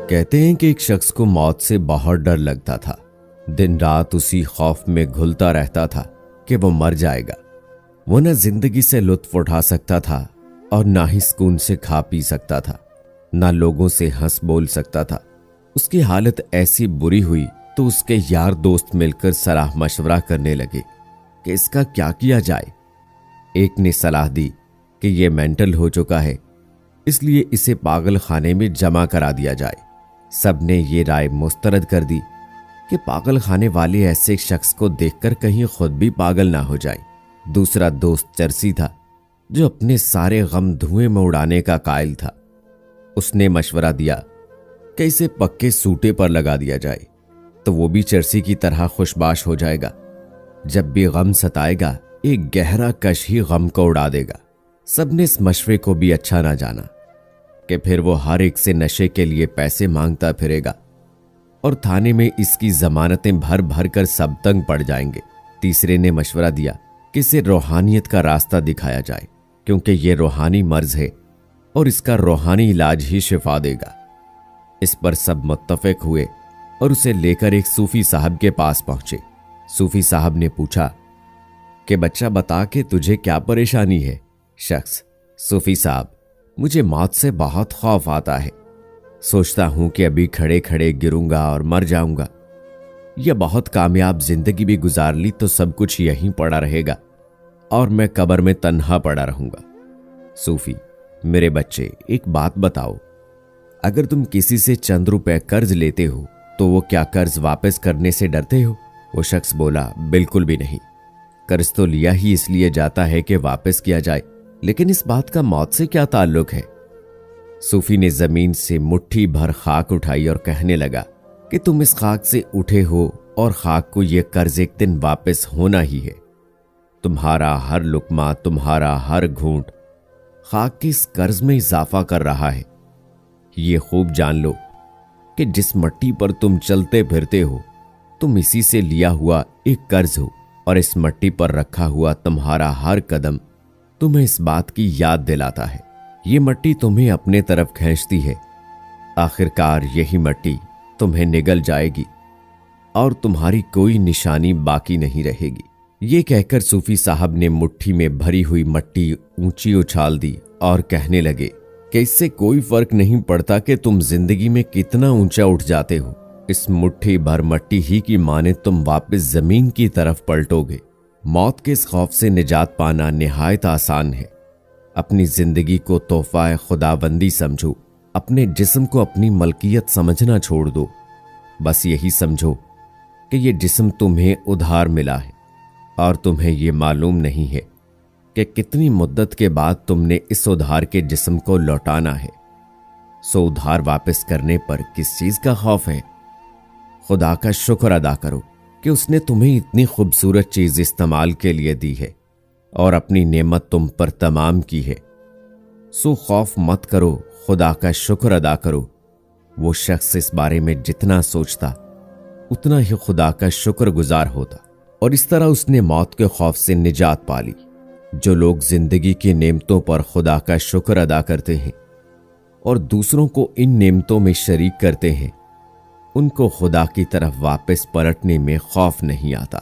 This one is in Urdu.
کہتے ہیں کہ ایک شخص کو موت سے بہت ڈر لگتا تھا. دن رات اسی خوف میں گھلتا رہتا تھا کہ وہ مر جائے گا. وہ نہ زندگی سے لطف اٹھا سکتا تھا اور نہ ہی سکون سے کھا پی سکتا تھا، نہ لوگوں سے ہنس بول سکتا تھا. اس کی حالت ایسی بری ہوئی تو اس کے یار دوست مل کر صلاح مشورہ کرنے لگے کہ اس کا کیا کیا جائے. ایک نے صلاح دی کہ یہ مینٹل ہو چکا ہے، اس لیے اسے پاگل خانے میں جمع کرا دیا جائے. سب نے یہ رائے مسترد کر دی کہ پاگل خانے والے ایسے شخص کو دیکھ کر کہیں خود بھی پاگل نہ ہو جائے. دوسرا دوست چرسی تھا جو اپنے سارے غم دھوئیں میں اڑانے کا قائل تھا. اس نے مشورہ دیا کہ اسے پکے سوٹے پر لگا دیا جائے تو وہ بھی چرسی کی طرح خوشباش ہو جائے گا. جب بھی غم ستائے گا ایک گہرا کش ہی غم کو اڑا دے گا. سب نے اس مشورے کو بھی اچھا نہ جانا کہ پھر وہ ہر ایک سے نشے کے لیے پیسے مانگتا پھرے گا اور تھانے میں اس کی ضمانتیں بھر بھر کر سب تنگ پڑ جائیں گے. تیسرے نے مشورہ دیا کہ اسے روحانیت کا راستہ دکھایا جائے کیونکہ یہ روحانی مرض ہے اور اس کا روحانی علاج ہی شفا دے گا. اس پر سب متفق ہوئے اور اسے لے کر ایک صوفی صاحب کے پاس پہنچے. صوفی صاحب نے پوچھا کہ بچہ بتا کہ تجھے کیا پریشانی ہے؟ شخص: صوفی صاحب، مجھے موت سے بہت خوف آتا ہے. سوچتا ہوں کہ ابھی کھڑے کھڑے گروں گا اور مر جاؤں گا، یا بہت کامیاب زندگی بھی گزار لی تو سب کچھ یہیں پڑا رہے گا اور میں قبر میں تنہا پڑا رہوں گا. صوفی: میرے بچے، ایک بات بتاؤ، اگر تم کسی سے چند روپے قرض لیتے ہو تو وہ کیا قرض واپس کرنے سے ڈرتے ہو؟ وہ شخص بولا: بالکل بھی نہیں. قرض تو لیا ہی اس لیے جاتا ہے کہ واپس کیا جائے، لیکن اس بات کا موت سے کیا تعلق ہے؟ صوفی نے زمین سے مٹھی بھر خاک اٹھائی اور کہنے لگا کہ تم اس خاک سے اٹھے ہو اور خاک کو یہ قرض ایک دن واپس ہونا ہی ہے. تمہارا ہر لقمہ، تمہارا ہر گھونٹ خاک کے اس قرض میں اضافہ کر رہا ہے. یہ خوب جان لو کہ جس مٹی پر تم چلتے پھرتے ہو تم اسی سے لیا ہوا ایک قرض ہو، اور اس مٹی پر رکھا ہوا تمہارا ہر قدم تمہیں اس بات کی یاد دلاتا ہے. یہ مٹی تمہیں اپنے طرف کھینچتی ہے. آخرکار یہی مٹی تمہیں نگل جائے گی اور تمہاری کوئی نشانی باقی نہیں رہے گی. یہ کہہ کر صوفی صاحب نے مٹھی میں بھری ہوئی مٹی اونچی اچھال دی اور کہنے لگے کہ اس سے کوئی فرق نہیں پڑتا کہ تم زندگی میں کتنا اونچا اٹھ جاتے ہو، اس مٹھی بھر مٹی ہی کی مانے تم واپس زمین کی طرف پلٹو گے. موت کے اس خوف سے نجات پانا نہایت آسان ہے. اپنی زندگی کو تحفہ خداوندی سمجھو، اپنے جسم کو اپنی ملکیت سمجھنا چھوڑ دو. بس یہی سمجھو کہ یہ جسم تمہیں ادھار ملا ہے اور تمہیں یہ معلوم نہیں ہے کہ کتنی مدت کے بعد تم نے اس ادھار کے جسم کو لوٹانا ہے. سو ادھار واپس کرنے پر کس چیز کا خوف ہے؟ خدا کا شکر ادا کرو کہ اس نے تمہیں اتنی خوبصورت چیز استعمال کے لیے دی ہے اور اپنی نعمت تم پر تمام کی ہے. سو خوف مت کرو، خدا کا شکر ادا کرو. وہ شخص اس بارے میں جتنا سوچتا اتنا ہی خدا کا شکر گزار ہوتا، اور اس طرح اس نے موت کے خوف سے نجات پا لی. جو لوگ زندگی کی نعمتوں پر خدا کا شکر ادا کرتے ہیں اور دوسروں کو ان نعمتوں میں شریک کرتے ہیں، ان کو خدا کی طرف واپس پلٹنے میں خوف نہیں آتا.